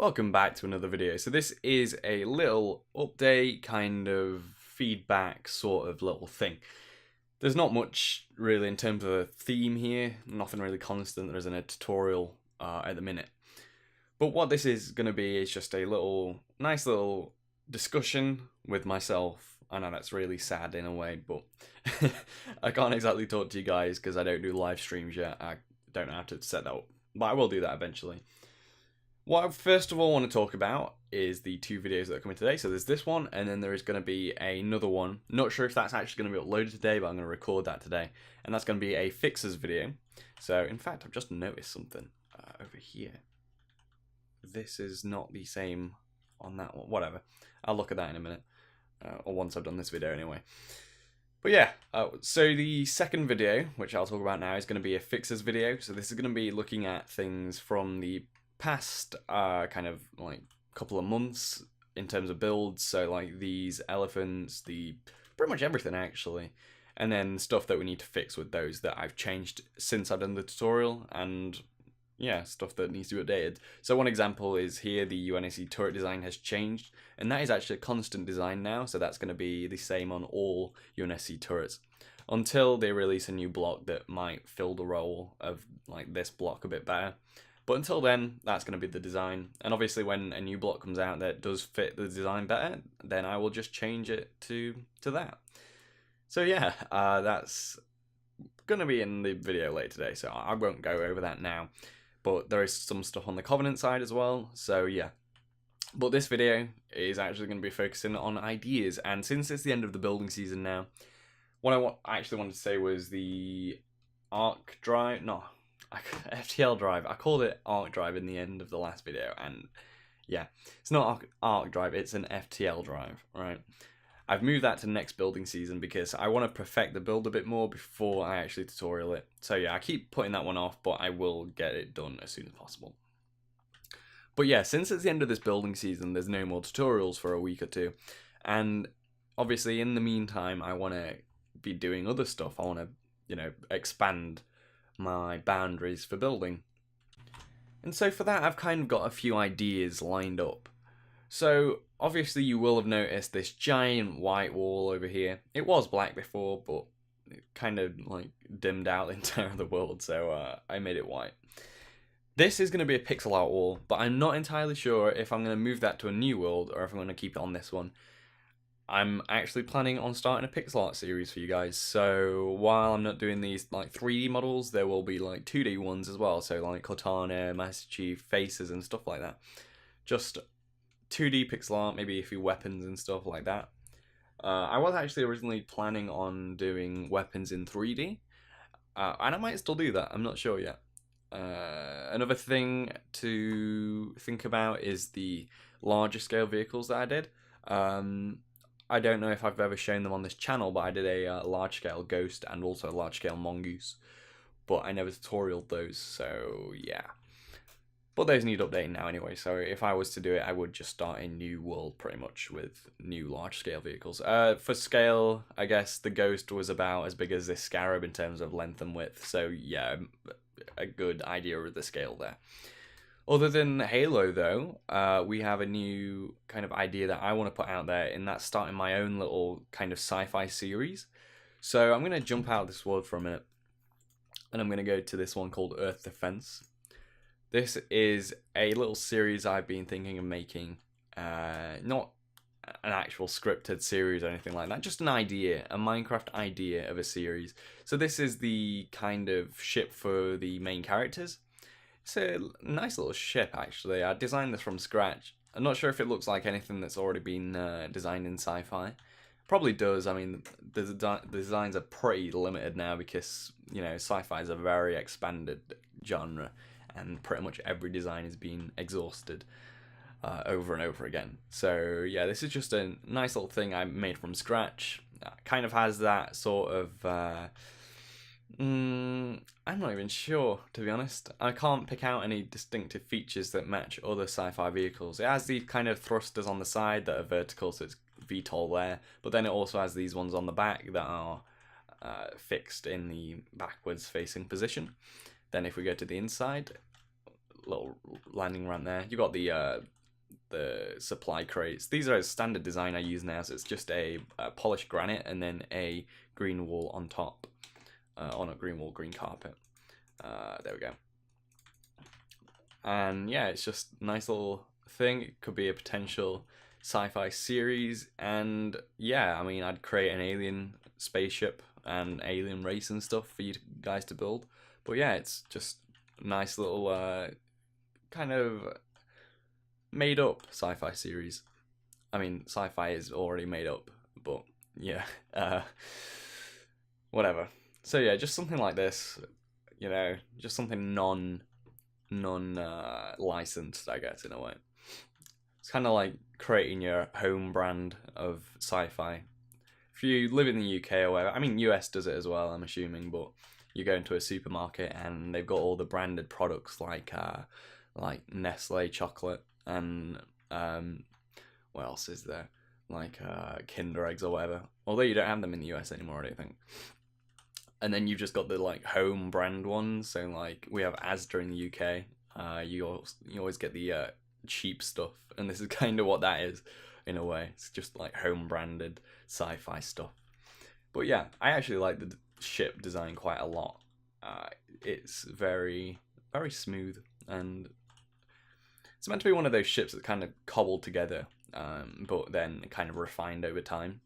Welcome back to another video. So this is a little update, kind of feedback sort of little thing. There's not much really in terms of a theme here, nothing really constant. There isn't a tutorial at the minute. But what this is going to be is just a nice little discussion with myself. I know that's really sad in a way, but I can't exactly talk to you guys because I don't do live streams yet. I don't know how to set that up, but I will do that eventually. What I first of all want to talk about is the two videos that are coming today. So there's this one, and then there is going to be another one. Not sure if that's actually going to be uploaded today, but I'm going to record that today. And that's going to be a fixes video. So, in fact, I've just noticed something over here. This is not the same on that one. Whatever. I'll look at that in a minute. Or once I've done this video anyway. But yeah, so the second video, which I'll talk about now, is going to be a fixes video. So this is going to be looking at things from the past kind of like couple of months in terms of builds, so like these elephants, pretty much everything actually, and then stuff that we need to fix with those that I've changed since I've done the tutorial, and yeah, stuff that needs to be updated. So one example is here, the UNSC turret design has changed, and that is actually a constant design now, so that's going to be the same on all UNSC turrets until they release a new block that might fill the role of like this block a bit better. But until then, that's going to be the design. And obviously when a new block comes out that does fit the design better, then I will just change it to that. So yeah, that's going to be in the video later today, so I won't go over that now. But there is some stuff on the Covenant side as well, so yeah. But this video is actually going to be focusing on ideas, and since it's the end of the building season now, what I actually wanted to say was the arc drive, no, FTL drive. I called it arc drive in the end of the last video, and yeah, it's not arc drive, it's an FTL drive, right? I've moved that to next building season because I want to perfect the build a bit more before I actually tutorial it. So yeah, I keep putting that one off, but I will get it done as soon as possible. But yeah, since it's the end of this building season, there's no more tutorials for a week or two, and obviously in the meantime I want to be doing other stuff. I want to, you know, expand my boundaries for building. And so for that, I've kind of got a few ideas lined up. So obviously you will have noticed this giant white wall over here. It was black before, but it kind of like dimmed out the entire of the world, so I made it white. This is going to be a pixel art wall, but I'm not entirely sure if I'm going to move that to a new world or if I'm going to keep it on this one. I'm actually planning on starting a pixel art series for you guys, so while I'm not doing these like 3D models, there will be like 2D ones as well, so like Cortana, Master Chief, faces and stuff like that. Just 2D pixel art, maybe a few weapons and stuff like that. I was actually originally planning on doing weapons in 3D, and I might still do that, I'm not sure yet. Another thing to think about is the larger scale vehicles that I did. I don't know if I've ever shown them on this channel, but I did a large-scale ghost and also a large-scale mongoose, but I never tutorialed those, so yeah. But those need updating now anyway, so if I was to do it, I would just start a new world pretty much with new large-scale vehicles. For scale, I guess the ghost was about as big as this scarab in terms of length and width, so yeah, a good idea of the scale there. Other than Halo, though, we have a new kind of idea that I want to put out there, and that's starting my own little kind of sci-fi series. So I'm going to jump out of this world for a minute, and I'm going to go to this one called Earth Defense. This is a little series I've been thinking of making, not an actual scripted series or anything like that, just an idea, a Minecraft idea of a series. So this is the kind of ship for the main characters. It's a nice little ship, actually. I designed this from scratch. I'm not sure if it looks like anything that's already been designed in Sci-Fi. Probably does. I mean, the designs are pretty limited now because, you know, Sci-Fi is a very expanded genre, and pretty much every design is being exhausted over and over again. So yeah, this is just a nice little thing I made from scratch. Kind of has that sort of I'm not even sure, to be honest. I can't pick out any distinctive features that match other sci-fi vehicles. It has these kind of thrusters on the side that are vertical, so it's VTOL there, but then it also has these ones on the back that are fixed in the backwards facing position. Then if we go to the inside, little landing ramp there. You got the supply crates. These are a standard design I use now, so it's just a polished granite and then a green wall on top, on a green wall, green carpet. There we go. And yeah, it's just a nice little thing. It could be a potential sci-fi series, and yeah, I mean, I'd create an alien spaceship and alien race and stuff for you guys to build. But yeah, it's just a nice little kind of made up sci-fi series. I mean, sci-fi is already made up, but yeah, whatever. So yeah, just something like this, you know, just something non licensed, I guess, in a way. It's kind of like creating your home brand of sci-fi. If you live in the UK or whatever, I mean, US does it as well, I'm assuming, but you go into a supermarket and they've got all the branded products like Nestle chocolate and what else is there? Like Kinder eggs or whatever. Although you don't have them in the US anymore, I don't think. And then you've just got the like home brand ones. So like we have Asda in the UK. You always get the cheap stuff, and this is kind of what that is in a way. It's just like home branded sci-fi stuff. But yeah, I actually like the ship design quite a lot. It's very smooth, and it's meant to be one of those ships that's kind of cobbled together, but then kind of refined over time.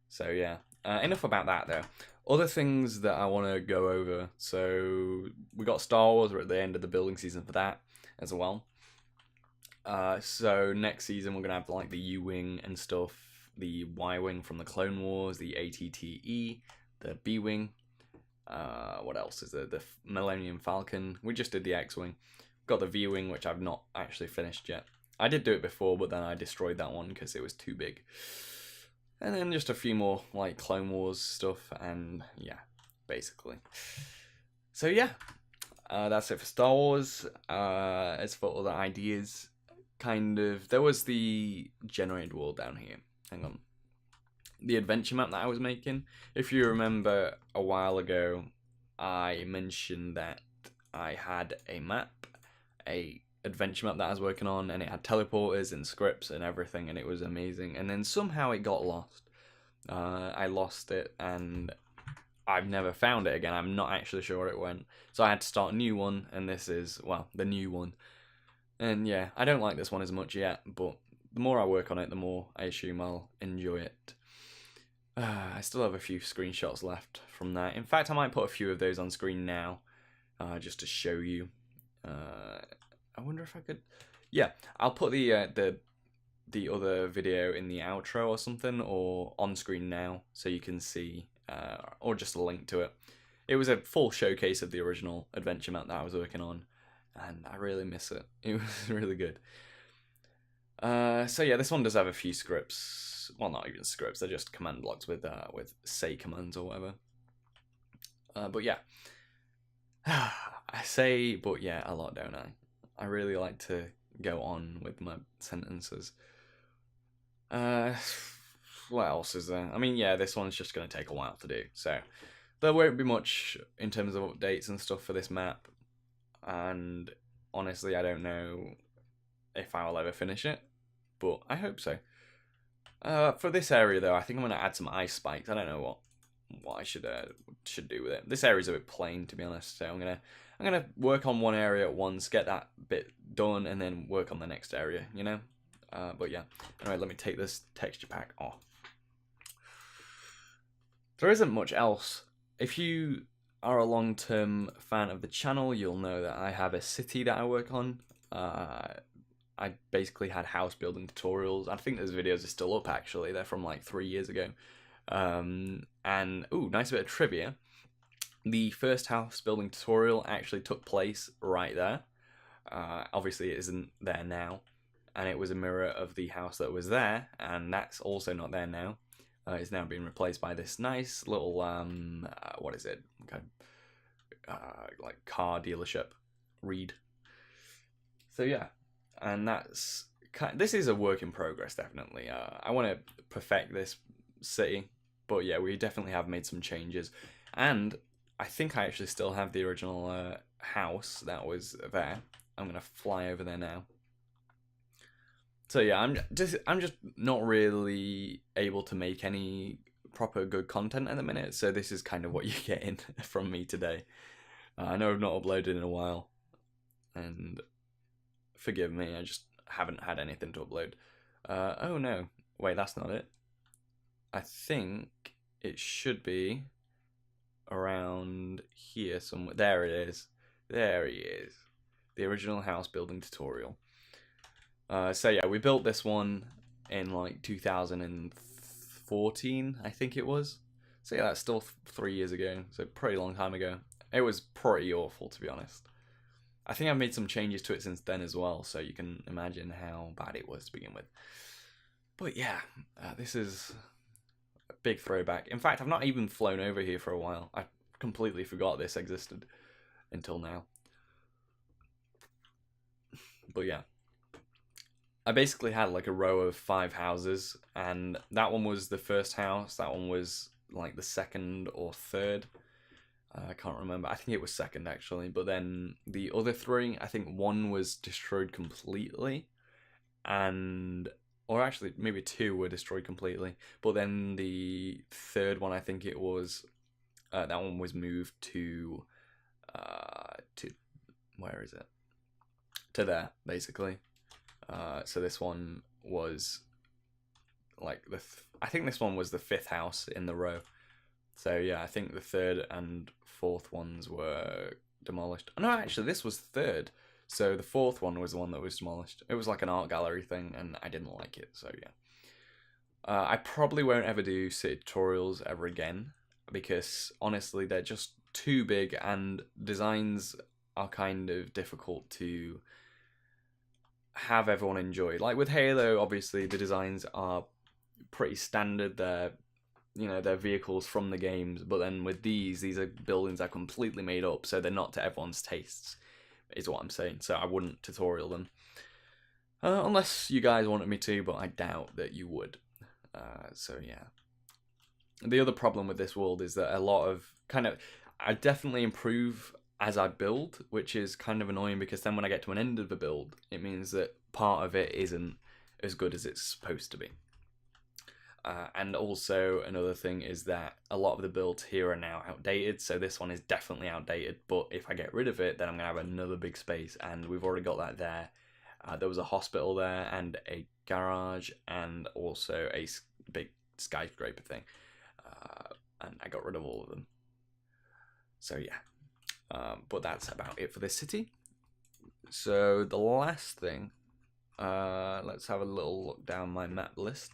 So yeah, enough about that though. Other things that I want to go over. So we got Star Wars. We're at the end of the building season for that as well. So next season we're gonna have like the U-wing and stuff, the Y-wing from the Clone Wars, the ATTE, the B-wing. What else is there? The Millennium Falcon. We just did the X-wing. Got the V-wing, which I've not actually finished yet. I did do it before, but then I destroyed that one because it was too big. And then just a few more like Clone Wars stuff, and yeah, basically. So yeah, that's it for Star Wars. As for other ideas, kind of, there was the generated world down here. Hang on. The adventure map that I was making. If you remember a while ago, I mentioned that I had a map, a adventure map that I was working on, and it had teleporters and scripts and everything, and it was amazing. And then somehow it got lost. I lost it, and I've never found it again. I'm not actually sure where it went. So I had to start a new one, and this is, well, the new one. And yeah, I don't like this one as much yet, but the more I work on it, the more I assume I'll enjoy it. I still have a few screenshots left from that. In fact, I might put a few of those on screen now, just to show you. I wonder if I could. Yeah, I'll put the other video in the outro or something, or on screen now, so you can see, or just a link to it. It was a full showcase of the original adventure map that I was working on, and I really miss it. It was really good. So yeah, this one does have a few scripts. Well, not even scripts; they're just command blocks with say commands or whatever. But yeah, I say but yeah a lot, don't I? I really like to go on with my sentences. What else is there? I mean, yeah, this one's just going to take a while to do, so there won't be much in terms of updates and stuff for this map, and honestly, I don't know if I'll ever finish it, but I hope so. For this area, though, I think I'm going to add some ice spikes. I don't know what I should do with it. This area's a bit plain, to be honest, so I'm gonna work on one area at once, get that bit done, and then work on the next area, you know? But yeah. Anyway, let me take this texture pack off. There isn't much else. If you are a long-term fan of the channel, you'll know that I have a city that I work on. I basically had house building tutorials. I think those videos are still up, actually. They're from like 3 years ago. And, ooh, nice bit of trivia. The first house building tutorial actually took place right there. Obviously, it isn't there now. And it was a mirror of the house that was there. And that's also not there now. It's now been replaced by this nice little, what is it? Okay. Like car dealership. Reed. So, yeah. And that's... This is a work in progress, definitely. I want to perfect this city. But yeah, we definitely have made some changes. And I think I actually still have the original house that was there. I'm gonna fly over there now. So yeah, I'm just not really able to make any proper good content at the minute. So this is kind of what you're getting from me today. I know I've not uploaded in a while, and forgive me, I just haven't had anything to upload. Oh no, wait, that's not it. I think it should be around here somewhere. There it is. There he is. The original house building tutorial. So yeah, we built this one in like 2014, I think it was. So yeah, that's still 3 years ago. So pretty long time ago. It was pretty awful, to be honest. I think I've made some changes to it since then as well, so you can imagine how bad it was to begin with. But yeah, this is a big throwback. In fact, I've not even flown over here for a while. I completely forgot this existed until now. But yeah, I basically had like a row of 5 houses, and that one was the first house, that one was like the second or third. I can't remember. I think it was second actually, but then the other 3, I think one was destroyed completely, or actually maybe 2 were destroyed completely, but then the third one, I think it was, that one was moved to where is it? To there, basically. So this one was like I think this one was the 5th house in the row. So yeah, I think the 3rd and 4th ones were demolished. No, actually, this was 3rd. So the 4th one was the one that was demolished. It was like an art gallery thing, and I didn't like it. So yeah, I probably won't ever do city tutorials ever again, because honestly, they're just too big, and designs are kind of difficult to have everyone enjoy. Like with Halo, obviously the designs are pretty standard. They're vehicles from the games, but then with these are buildings that are completely made up, so they're not to everyone's tastes, is what I'm saying. So I wouldn't tutorial them, unless you guys wanted me to, but I doubt that you would. So yeah. The other problem with this world is that a lot of I definitely improve as I build, which is kind of annoying, because then when I get to an end of the build, it means that part of it isn't as good as it's supposed to be. And also another thing is that a lot of the builds here are now outdated, so this one is definitely outdated, but if I get rid of it, then I'm going to have another big space, and we've already got that there. There was a hospital there, and a garage, and also a big skyscraper thing, and I got rid of all of them. So yeah, but that's about it for this city. So the last thing, let's have a little look down my map list.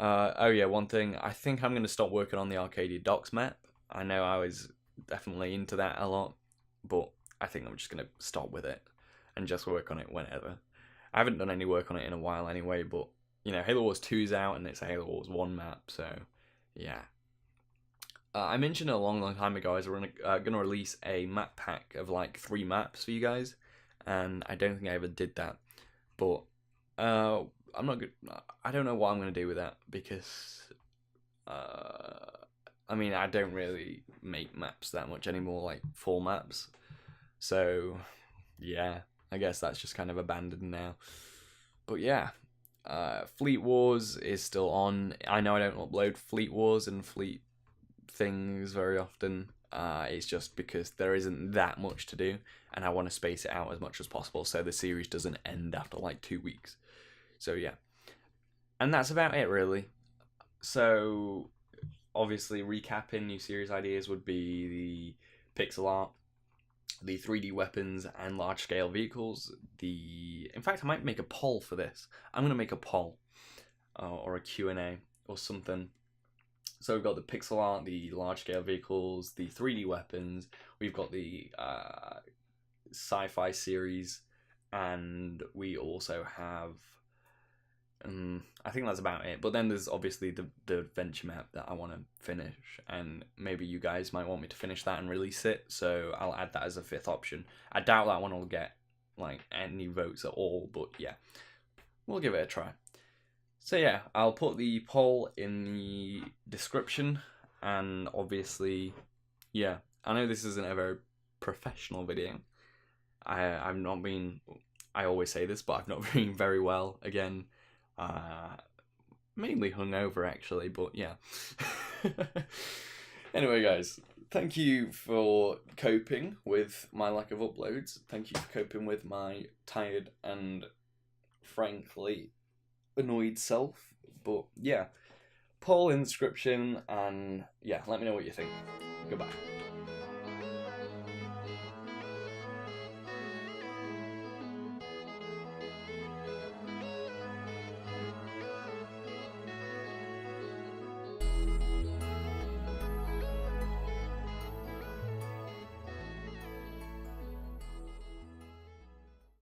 Oh yeah, one thing, I think I'm going to stop working on the Arcadia Docks map. I know I was definitely into that a lot, but I think I'm just going to stop with it and just work on it whenever. I haven't done any work on it in a while anyway, but Halo Wars 2 is out, and it's a Halo Wars 1 map, so yeah. I mentioned a long time ago I was going to release a map pack of like 3 maps for you guys, and I don't think I ever did that, but I'm not good. I don't know what I'm going to do with that, because I mean, I don't really make maps that much anymore, like full maps. So yeah, I guess that's just kind of abandoned now. But yeah, Fleet Wars is still on. I know I don't upload Fleet Wars and Fleet things very often. It's just because there isn't that much to do, and I want to space it out as much as possible so the series doesn't end after like 2 weeks. So yeah, and that's about it really. So obviously, recapping new series ideas would be the pixel art, the 3D weapons, and large scale vehicles. In fact, I might make a poll for this. I'm going to make a poll, or a Q&A or something. So we've got the pixel art, the large scale vehicles, the 3D weapons. We've got the Sci-Fi series, and we also have, I think that's about it. But then there's obviously the adventure map that I want to finish, and maybe you guys might want me to finish that and release it, so I'll add that as a 5th option. I doubt that one will get like any votes at all, but yeah, we'll give it a try. So yeah, I'll put the poll in the description, and obviously, yeah, I know this isn't a very professional video. I'm not being. I always say this, but I've not been very well again. Mainly hungover actually, but yeah. Anyway, guys, thank you for coping with my lack of uploads. Thank you for coping with my tired and frankly annoyed self. But yeah, poll in the description, and yeah, let me know what you think. Goodbye.